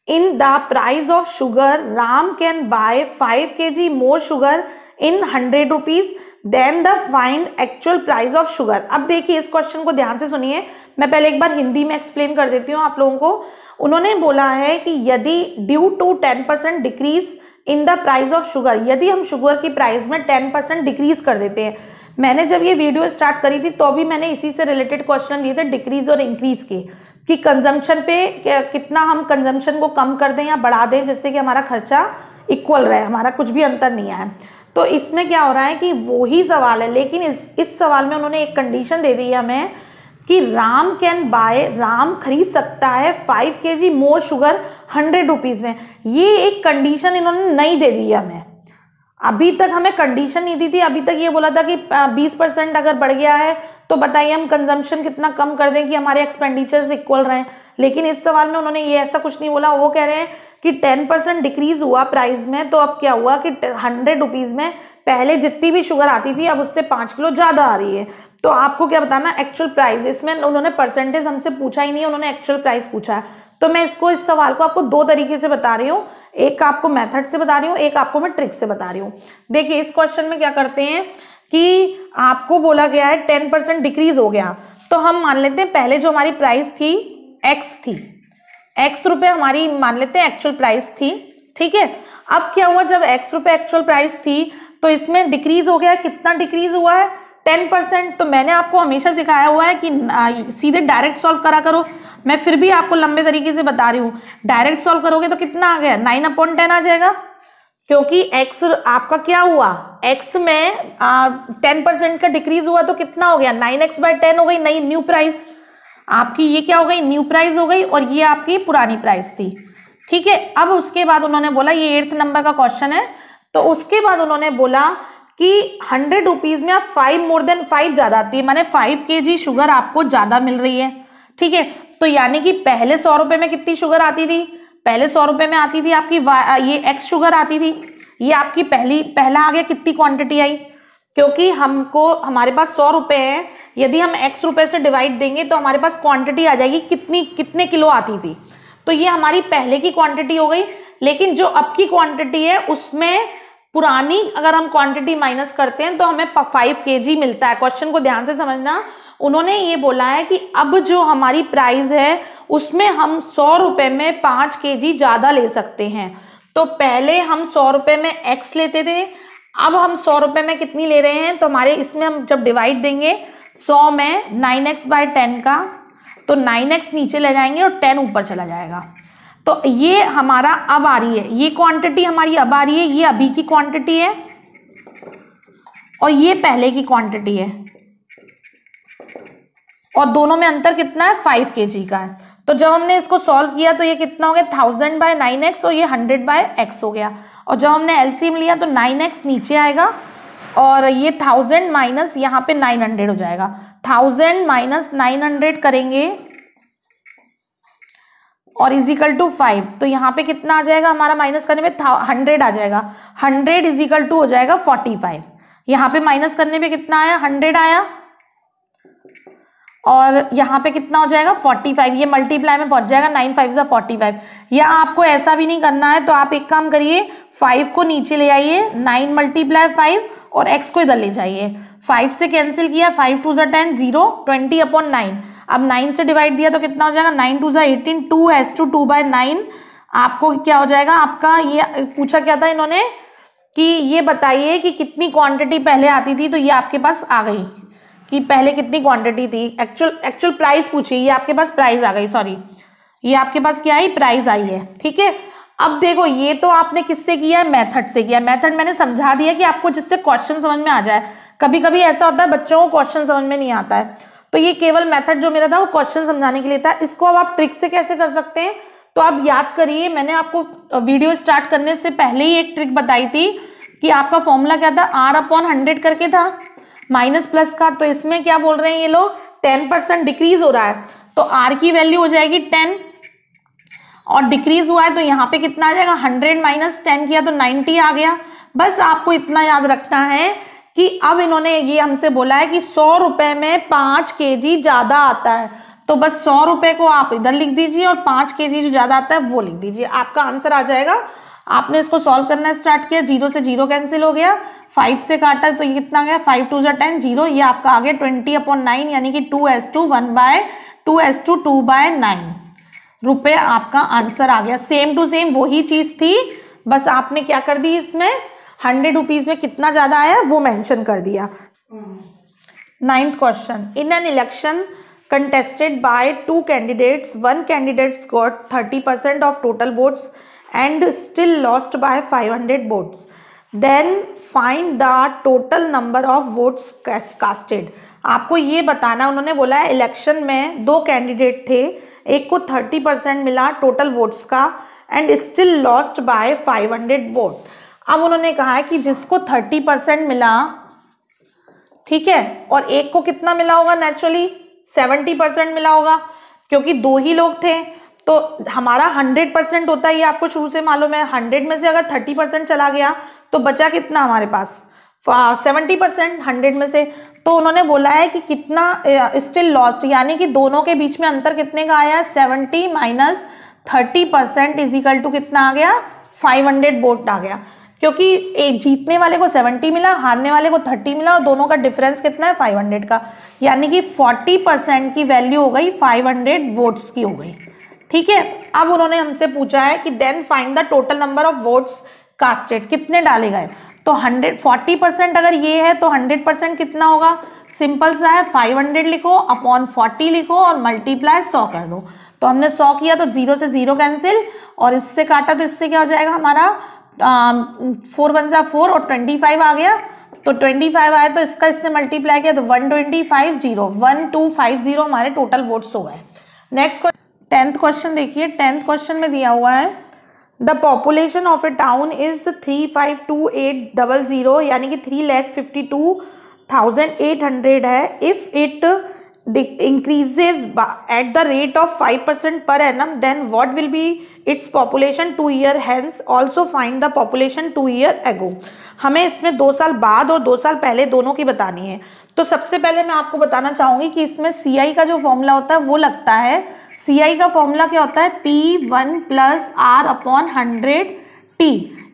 in the price of sugar, Ram can buy 5 kg more sugar in 100 rupees, then the find actual price of sugar। अब देखिए इस क्वेश्चन को ध्यान से सुनिए, मैं पहले एक बार हिंदी में एक्सप्लेन कर देती हूँ आप लोगों को। उन्होंने बोला है कि यदि due to 10% decrease in the price of sugar, यदि हम शुगर की प्राइस में 10% डिक्रीज कर देते हैं। मैंने जब ये वीडियो स्टार्ट करी थी तो भी मैंने इसी से रिलेटेड क्वेश्चन दिए थे, डिक्रीज और इंक्रीज के, कि कंजम्पशन पे कितना हम कंजम्पशन को कम कर दें या बढ़ा दें जिससे कि हमारा खर्चा इक्वल रहे, हमारा कुछ भी अंतर नहीं आए। तो इसमें क्या हो रहा है कि वो ही सवाल है, लेकिन इस सवाल में उन्होंने एक कंडीशन दे दी है हमें कि राम कैन बाय, राम खरीद सकता है 5 kg मोर शुगर 100 रुपीज में। ये एक कंडीशन इन्होंने नहीं दे दी है हमें, अभी तक हमें कंडीशन नहीं दी थी। अभी तक ये बोला था कि 20% अगर बढ़ गया है तो बताइए हम कंजम्पशन कितना कम कर दें कि हमारे एक्सपेंडिचर्स इक्वल रहें, लेकिन इस सवाल में उन्होंने ये ऐसा कुछ नहीं बोला। वो कह रहे हैं कि 10% डिक्रीज हुआ प्राइस में, तो अब क्या हुआ कि 100 रुपीज में पहले जितनी भी शुगर आती थी अब उससे 5 किलो ज्यादा आ रही है। तो आपको क्या बताना, एक्चुअल प्राइस। इसमें उन्होंने परसेंटेज हमसे पूछा ही नहीं, उन्होंने एक्चुअल प्राइस पूछा है। तो मैं इस सवाल को आपको दो तरीके से बता रही हूँ, एक आपको मेथड से बता रही हूँ, एक आपको मैं ट्रिक से बता रही हूँ। देखिए इस क्वेश्चन में क्या करते हैं कि आपको बोला गया है 10% डिक्रीज हो गया, तो हम मान लेते हैं पहले जो हमारी प्राइस थी एक्स थी, एक्स रुपए हमारी मान लेते हैं एक्चुअल प्राइस थी, ठीक है। अब क्या हुआ, जब एक्स रुपए एक्चुअल प्राइस थी तो इसमें डिक्रीज हो गया, कितना डिक्रीज हुआ है 10%। तो मैंने आपको हमेशा सिखाया हुआ है कि सीधे डायरेक्ट सॉल्व करा करो, मैं फिर भी आपको लंबे तरीके से बता रही हूँ। डायरेक्ट सॉल्व करोगे तो कितना आ गया 9/10 आ जाएगा, क्योंकि x आपका क्या हुआ, x में 10% का डिक्रीज हुआ तो कितना हो गया 9x/10 हो गई, नई न्यू प्राइस आपकी। ये क्या हो गई, न्यू प्राइस हो गई, और ये आपकी पुरानी प्राइस थी, ठीक है। अब उसके बाद उन्होंने बोला, ये 8th नंबर का क्वेश्चन है, तो उसके बाद उन्होंने बोला कि 100 रुपीज में आप 5 मोर देन 5 ज्यादा आती है, माने 5 kg शुगर आपको ज्यादा मिल रही है, ठीक है। तो यानी कि पहले 100 रुपए में कितनी शुगर आती थी, पहले 100 रुपए में आती थी आपकी ये एक्स शुगर आती थी, ये आपकी पहला आ गया, कितनी क्वांटिटी आई, क्योंकि हमारे पास 100 रुपए है, यदि हम एक्स रुपए से डिवाइड देंगे तो हमारे पास क्वांटिटी आ जाएगी कितने किलो आती थी। तो ये हमारी पहले की क्वांटिटी हो गई, लेकिन जो अब की क्वांटिटी है उसमें पुरानी अगर हम क्वांटिटी माइनस करते हैं तो हमें 5 kg मिलता है। क्वेश्चन को ध्यान से समझना, उन्होंने ये बोला है कि अब जो हमारी प्राइस है उसमें हम 100 रुपए में 5 kg ज्यादा ले सकते हैं। तो पहले हम 100 रुपए में x लेते थे, अब हम 100 रुपए में कितनी ले रहे हैं, तो हमारे इसमें हम जब डिवाइड देंगे 100 में 9x/10 का, तो 9x नीचे ले जाएंगे और 10 ऊपर चला जाएगा। तो ये हमारा अब आ रही है, ये क्वांटिटी हमारी अब आ रही है, ये अभी की क्वांटिटी है और ये पहले की क्वांटिटी है, और दोनों में अंतर कितना है 5 kg का है। तो जब हमने इसको सॉल्व किया तो ये कितना हो गया 1000/9x और ये 100/x हो गया, और जब हमने एलसीएम लिया तो 9x नीचे आएगा और ये 1000 माइनस यहाँ पे 900 हो जाएगा। 1000 माइनस 900 करेंगे और इजिकल टू 5, तो यहाँ पे कितना आ जाएगा हमारा, माइनस करने में 100 आ जाएगा, 100 इजिकल टू हो जाएगा 45। यहाँ पे माइनस करने पे कितना आया 100 आया, और यहाँ पे कितना हो जाएगा 45, ये मल्टीप्लाई में पहुंच जाएगा, 9 5 जा 45। या आपको ऐसा भी नहीं करना है तो आप एक काम करिए, 5 को नीचे ले आइए, 9 × 5 और x को इधर ले जाइए, 5 से कैंसिल किया, 5 2 10 0, 20/9। अब 9 से डिवाइड दिया तो कितना हो जाएगा 9 2 18, 2 2/9। आपको क्या हो जाएगा, आपका ये पूछा क्या था इन्होंने कि ये बताइए कि कितनी क्वांटिटी पहले आती थी, तो ये आपके पास आ गई कि पहले कितनी क्वांटिटी थी, एक्चुअल प्राइस पूछी, ये आपके पास प्राइस आ गई, सॉरी ये आपके पास क्या आई, प्राइस आई है, ठीक है। अब देखो ये तो आपने किससे किया है, मेथड से किया। मेथड मैंने समझा दिया कि आपको जिससे क्वेश्चन समझ में आ जाए। कभी कभी ऐसा होता है बच्चों को क्वेश्चन समझ में नहीं आता है, तो ये केवल मेथड जो मेरा था वो क्वेश्चन समझाने के लिए था। इसको अब आप ट्रिक से कैसे कर सकते हैं, तो आप याद करिए, मैंने आपको वीडियो स्टार्ट करने से पहले ही एक ट्रिक बताई थी कि आपका फॉर्मूला क्या था, R/100 करके था, माइनस प्लस का। तो इसमें क्या बोल रहे हैं ये लोग, 10% डिक्रीज हो रहा है, तो R की वैल्यू हो जाएगी 10, और डिक्रीज हुआ है तो यहाँ पे कितना आ जाएगा, 100 माइनस 10 किया तो 90 आ गया। बस आपको इतना याद रखना है कि अब इन्होंने ये हमसे बोला है कि 100 रुपए में 5 kg ज्यादा आता है, तो बस 100 रुपए को आप इधर लिख दीजिए और 5 kg जो ज्यादा आता है वो लिख दीजिए, आपका आंसर आ जाएगा। आपने इसको सॉल्व करना स्टार्ट किया, 0 से 0 कैंसिल हो गया, 5 से काटा तो ये कितना गया, 5 2 10 0, ये आपका आ गया 20/9, यानी कि 2/2/9 रुपए आपका आंसर आ गया। सेम टू सेम वही चीज थी, बस आपने क्या कर दी, इसमें 100 रुपीज में कितना ज्यादा आया वो मेंशन कर दिया। 9th question, in an election contested by 2 candidates, one candidate got 30% of total votes and still lost by 500 votes. Then find the total number of votes casted. आपको ये बताना, उन्होंने बोला है इलेक्शन में 2 कैंडिडेट थे, एक को 30% मिला टोटल वोट्स का and still lost by 500 vote. अब उन्होंने कहा है कि जिसको 30% मिला, ठीक है, और एक को कितना मिला होगा, नेचुरली 70% मिला होगा, क्योंकि 2 ही लोग थे, तो हमारा 100% होता है, ये आपको शुरू से मालूम है। 100 में से अगर 30% चला गया तो बचा कितना हमारे पास 70% 100 में से। तो उन्होंने बोला है कि कितना स्टिल लॉस्ट, यानी कि दोनों के बीच में अंतर कितने का आया, 70 माइनस 30% इज इक्वल टू कितना आ गया, 500 वोट आ गया, क्योंकि एक जीतने वाले को 70 मिला, हारने वाले को 30 मिला, और दोनों का डिफरेंस कितना है, 500 का, यानी कि 40% की वैल्यू हो गई 500 वोट्स की हो गई। ठीक है, अब उन्होंने हमसे पूछा है कि then find the total number of votes casted, कितने डाले गए। तो 40% अगर ये है तो 100% कितना होगा, सिंपल सा है, 500 लिखो अपॉन 40 लिखो और मल्टीप्लाई 100 कर दो। तो हमने 100 किया तो 0 से 0 कैंसिल, और इससे काटा तो इससे क्या हो जाएगा हमारा 4 1 जा 4 और 25 आ गया। तो 25 आया तो इसका इससे मल्टीप्लाई किया तो 1250 हमारे टोटल वोट्स हो गए। नेक्स्ट 10th क्वेश्चन देखिए, 10th क्वेश्चन में दिया हुआ है the population of A town is 352800, यानी कि 3,52,800 है। If it increases at the rate of 5% per annum, then what will be its population 2 year hence, also find the population 2 year ago। हमें इसमें 2 साल बाद और 2 साल पहले दोनों की बतानी है। तो सबसे पहले मैं आपको बताना चाहूंगी कि इसमें CI का जो फॉर्मूला होता है वो लगता है। CI का फॉर्मूला क्या होता है, P1 + R/100T।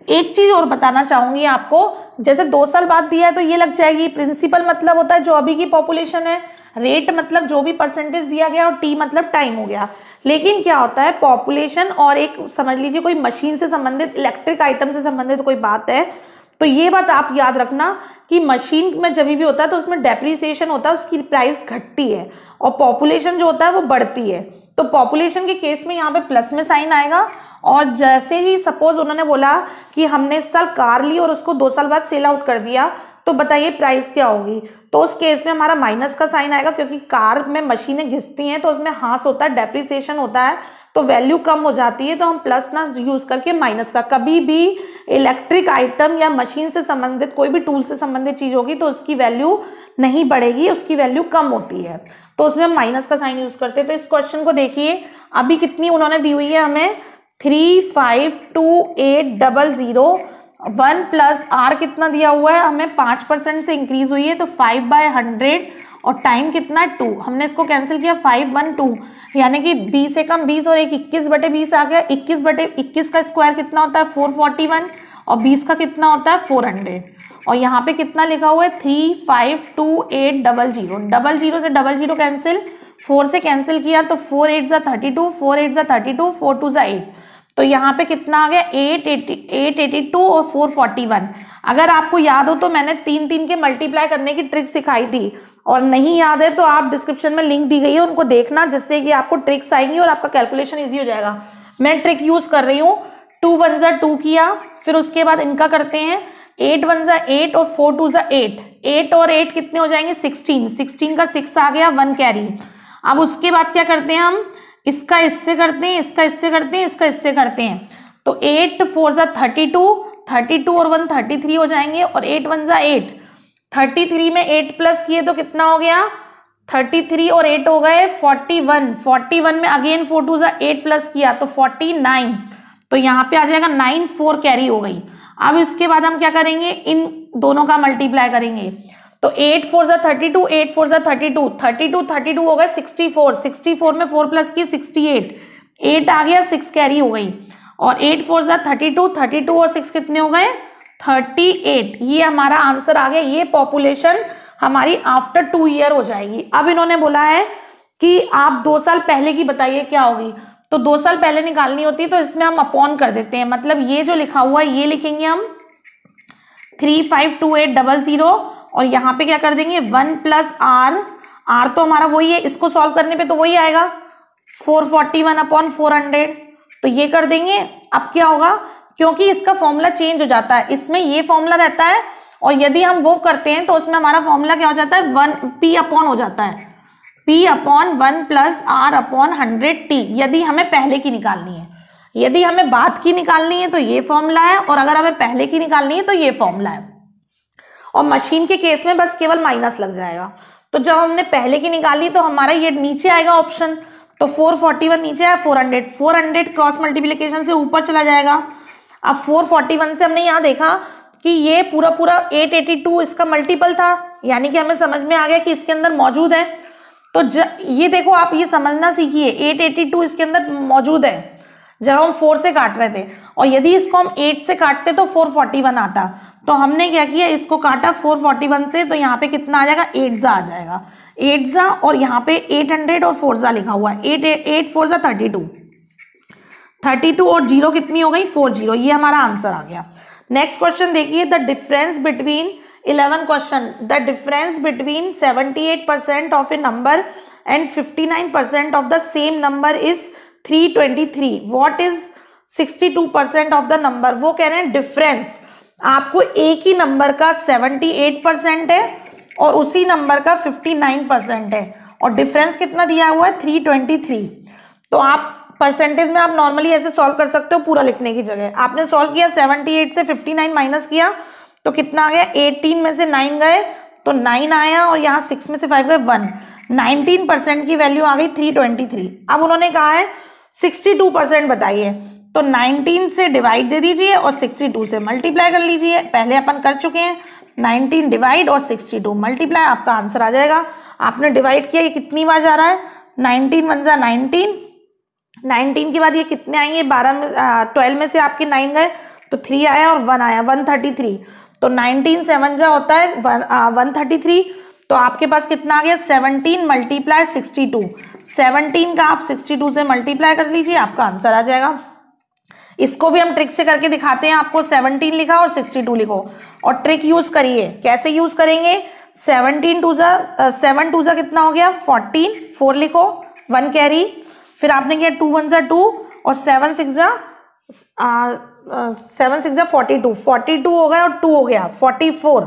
एक चीज और बताना चाहूंगी आपको, जैसे 2 साल बाद दिया है तो ये लग जाएगी, प्रिंसिपल मतलब होता है जो अभी की पॉपुलेशन है, रेट मतलब जो भी परसेंटेज दिया गया, और टी मतलब टाइम हो गया। लेकिन क्या होता है, पॉपुलेशन और एक समझ लीजिए कोई मशीन से संबंधित, इलेक्ट्रिक आइटम से संबंधित कोई बात है, तो ये बात आप याद रखना कि मशीन में जब भी होता है तो उसमें डेप्रिसिएशन होता है, उसकी प्राइस घटती है, और पॉपुलेशन जो होता है वो बढ़ती है। तो पॉपुलेशन के केस में यहाँ पे प्लस में साइन आएगा, और जैसे ही सपोज उन्होंने बोला कि हमने इस साल कार ली और उसको 2 साल बाद सेल आउट कर दिया, तो बताइए प्राइस क्या होगी। तो उस केस में हमारा माइनस का साइन आएगा, क्योंकि कार में मशीनें घिसती हैं तो उसमें हास होता है, डेप्रिसिएशन होता है, तो वैल्यू कम हो जाती है। तो हम प्लस ना यूज करके माइनस का, कभी भी इलेक्ट्रिक आइटम या मशीन से संबंधित कोई भी टूल से संबंधित चीज होगी तो उसकी वैल्यू नहीं बढ़ेगी, उसकी वैल्यू कम होती है, तो उसमें हम माइनस का साइन यूज करते हैं। तो इस क्वेश्चन को देखिए, अभी कितनी उन्होंने दी हुई है हमें, 352800, 1 + R कितना दिया हुआ है हमें, 5% से इंक्रीज हुई है तो 5/100, और टाइम कितना है 2, हमने इसको कैंसिल किया 512, यानी कि 20 से कम 20 और 21/20 आ गया। 21/21 का स्क्वायर कितना होता है 441, और 20 का कितना होता है 400, और यहाँ पे कितना लिखा हुआ है 352800, 00 से 00 कैंसिल, 4 से कैंसिल किया तो 4 8 जा 32, 4 8 जा 32, 4 2 जा 8, तो यहाँ पे कितना आ गया 882 और 441। अगर आपको याद हो तो मैंने 3 के मल्टीप्लाई करने की ट्रिक सिखाई थी, और नहीं याद है तो आप डिस्क्रिप्शन में लिंक दी गई है, उनको देखना, जिससे कि आपको ट्रिक्स आएंगी और आपका कैलकुलेशन इजी हो जाएगा। मैं ट्रिक यूज कर रही हूँ, 2 1 जा 2 किया, फिर उसके बाद इनका करते हैं 8 1 जा 8 और 4 2 जा 8, 8 और 8 कितने हो जाएंगे 16, 16 का 6 आ गया, 1 कैरी। अब उसके बाद क्या करते हैं हम, इसका इससे करते हैं, इसका इससे करते हैं, इसका इससे करते हैं, तो 8 4 जा 32, 32 और 1 33 हो जाएंगे, और 8 1 जा 8, 33 में 8 प्लस किए तो कितना हो गया 33 और 8 हो गए 41, 41 में अगेन 4 2 जा 8 प्लस किया तो 49, तो यहाँ पे आ जाएगा 9, 4 कैरी हो गई। अब इसके बाद हम क्या करेंगे, इन दोनों का मल्टीप्लाई करेंगे, तो 8 4 जा 32, 8 4 जा 32, 32 हो गए 64, 64 में 4 प्लस किए 68, 8 आ गया, 6 कैरी हो गई, और 8 4 जा 32, 32 और 6 कितने हो गए 38। ये हमारा आंसर आ गया। ये पॉपुलेशन हमारी आफ्टर 2 ईयर हो जाएगी। अब इन्होंने बोला है कि आप 2 साल पहले की बताइए क्या होगी, तो 2 साल पहले निकालनी होती है, तो इसमें हम अपॉन कर देते हैं, मतलब ये जो लिखा हुआ है ये लिखेंगे हम 352800, और यहाँ पे क्या कर देंगे 1 + R, R तो हमारा वही है, इसको सॉल्व करने पे तो वही आएगा 441/400, तो ये कर देंगे। अब क्या होगा, क्योंकि इसका फॉर्मूला चेंज हो जाता है, इसमें ये फॉर्मूला रहता है, और यदि हम वो करते हैं तो उसमें हमारा फॉर्मूला क्या हो जाता है 1P/, हो जाता है P/1 + R/100T, यदि हमें पहले की निकालनी है। यदि हमें बाद की निकालनी है तो ये फॉर्मूला है, और अगर हमें पहले की निकालनी है तो ये फॉर्मूला है, और मशीन के केस में बस केवल माइनस लग जाएगा। तो जब हमने पहले की निकाली तो हमारा ये नीचे आएगा ऑप्शन, तो 441 नीचे आया, 400 क्रॉस मल्टीप्लिकेशन से ऊपर चला जाएगा। अब 441 से हमने यहाँ देखा कि ये पूरा पूरा 882 इसका मल्टीपल था, यानी कि हमें समझ में आ गया कि इसके अंदर मौजूद है। तो ये देखो, आप ये समझना सीखिए, 882 इसके अंदर मौजूद है जब हम 4 से काट रहे थे, और यदि इसको हम 8 से काटते तो 441 आता। तो हमने क्या किया, इसको काटा 441 से, तो यहाँ पे कितना आ जाएगा, 8 आ जाएगा, 8 और यहाँ पे 800 और 4 लिखा हुआ है, 8 4 32 और 0 कितनी हो गई, 40। ये हमारा आंसर आ गया। नेक्स्ट क्वेश्चन देखिए, the difference between 11 question, the difference between 78% of A number and 59% of the same number is 323। What is 62% of the number. वो कह रहे हैं डिफरेंस आपको एक ही नंबर का 78% है और उसी नंबर का 59% है, और डिफरेंस कितना दिया हुआ है, 323। तो आप परसेंटेज में आप नॉर्मली ऐसे सॉल्व कर सकते हो, पूरा लिखने की जगह। आपने सॉल्व किया, 78 से 59 माइनस किया तो कितना आ गया, 18 में से 9 गए तो 9 आया, और यहाँ 6 में से 5 गए 1, 19% की वैल्यू आ गई 323। अब उन्होंने कहा है 62% बताइए, तो 19 से डिवाइड दे दीजिए और 62 से मल्टीप्लाई कर लीजिए। पहले अपन कर चुके हैं, 19 डिवाइड और 62 मल्टीप्लाई, आपका आंसर आ जाएगा। आपने डिवाइड किया, ये कितनी बार जा रहा है, 19 1 जा 19, 19 के बाद ये कितने आएंगे, 12 में से आपके 9 गए तो 3 आया और 1 आया, 133। तो 19 7 जा होता है 133, तो आपके पास कितना आ गया, 17 मल्टीप्लाई 62, 17 का आप 62 से मल्टीप्लाई कर लीजिए, आपका आंसर आ जाएगा। इसको भी हम ट्रिक से करके दिखाते हैं आपको, 17 लिखा और 62 लिखो और ट्रिक यूज करिए। कैसे यूज करेंगे, 7 2 जा कितना हो गया, 14, 4 लिखो, 1 कैरी, फिर आपने किया 2 1 जा 2 और 7 6 जा 42, 42 हो गया और 2 हो गया 44,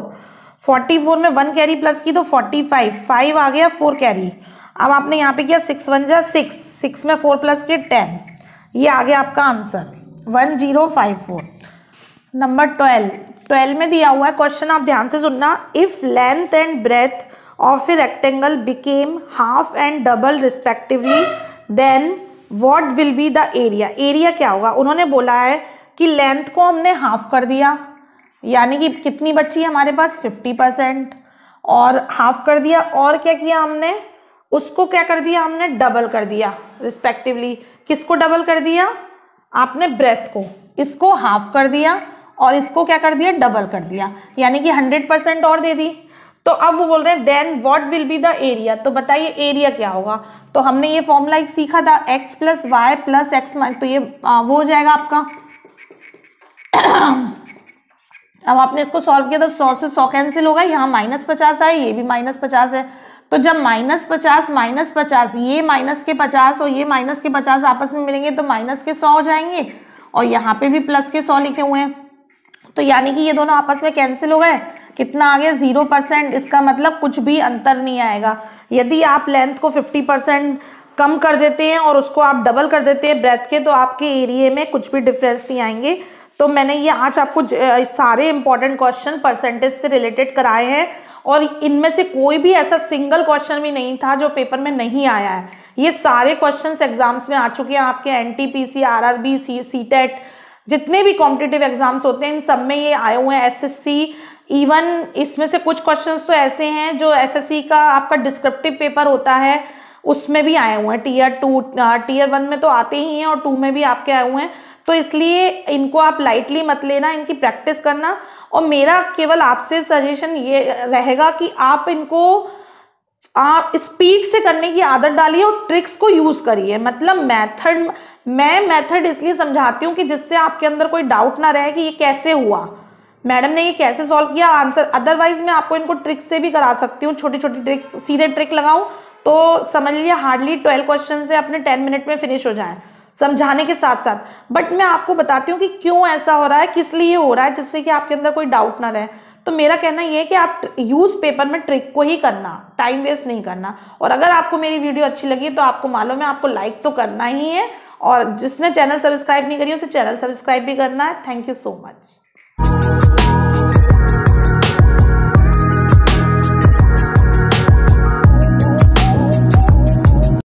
44 में 1 कैरी प्लस की तो 45, 5 आ गया, 4 कैरी। अब आपने यहाँ पे किया 6 1 जा 6, 6 में 4 प्लस के 10, ये आ गया आपका आंसर 1054। नंबर 12 में दिया हुआ है क्वेश्चन, आप ध्यान से सुनना। If length and breadth of a rectangle became half and double respectively then what will be the area. Area क्या होगा, उन्होंने बोला है कि लेंथ को हमने हाफ कर दिया, यानी कि कितनी बची है हमारे पास 50%, और हाफ कर दिया, और क्या किया हमने, उसको क्या कर दिया हमने, डबल कर दिया रिस्पेक्टिवली। किसको डबल कर दिया, आपने ब्रेथ को, इसको हाफ कर दिया और इसको क्या कर दिया, डबल कर दिया, यानी कि 100% और दे दी। तो अब वो बोल रहे हैं then what will be the area. तो बताइए एरिया क्या होगा। तो हमने ये फॉर्मूला एक सीखा था, x plus y plus x, तो ये वो हो जाएगा आपका। अब आपने इसको सॉल्व किया तो 100 से 100 कैंसिल होगा, यहाँ -50 आए, ये भी -50 है। तो जब -50 ये माइनस के 50 और ये माइनस के 50 आपस में मिलेंगे तो माइनस के 100 हो जाएंगे, और यहाँ पे भी प्लस के 100 लिखे हुए हैं, तो यानी कि ये दोनों आपस में कैंसिल हो गए। कितना आ गया, 0%। इसका मतलब कुछ भी अंतर नहीं आएगा। यदि आप लेंथ को 50% कम कर देते हैं और उसको आप डबल कर देते हैं ब्रेथ के, तो आपके एरिया में कुछ भी डिफरेंस नहीं आएंगे। तो मैंने ये आज आपको सारे इंपॉर्टेंट क्वेश्चन परसेंटेज से रिलेटेड कराए हैं, और इनमें से कोई भी ऐसा सिंगल क्वेश्चन भी नहीं था जो पेपर में नहीं आया है। ये सारे क्वेश्चंस एग्जाम्स में आ चुके हैं, आपके एनटीपीसी, आरआरबी, सीटेट, जितने भी कॉम्पिटिटिव एग्जाम्स होते हैं इन सब में ये आए हुए हैं। एसएससी, इवन इसमें से कुछ क्वेश्चंस तो ऐसे हैं जो एसएससी का आपका डिस्क्रिप्टिव पेपर होता है उसमें भी आए हुए हैं। टीयर 2, टीयर 1 में तो आते ही हैं और 2 में भी आपके आए हुए हैं। तो इसलिए इनको आप लाइटली मत लेना, इनकी प्रैक्टिस करना। और मेरा केवल आपसे सजेशन ये रहेगा कि आप इनको स्पीड से करने की आदत डालिए और ट्रिक्स को यूज करिए। मतलब मैं मेथड इसलिए समझाती हूँ कि जिससे आपके अंदर कोई डाउट ना रहे कि ये कैसे हुआ, मैडम ने ये कैसे सॉल्व किया आंसर। अदरवाइज मैं आपको इनको ट्रिक से भी करा सकती हूँ, छोटी छोटी ट्रिक्स, सीधे ट्रिक लगाऊं तो समझ लीजिए हार्डली 12 क्वेश्चन से अपने 10 मिनट में फिनिश हो जाए समझाने के साथ साथ। बट मैं आपको बताती हूँ कि क्यों ऐसा हो रहा है, किस लिए हो रहा है, जिससे कि आपके अंदर कोई डाउट ना रहे। तो मेरा कहना ये है कि आप यूज पेपर में ट्रिक को ही करना, टाइम वेस्ट नहीं करना। और अगर आपको मेरी वीडियो अच्छी लगी तो आपको मालूम है आपको लाइक तो करना ही है, और जिसने चैनल सब्सक्राइब नहीं करी उसे चैनल सब्सक्राइब भी करना है। Thank you so much.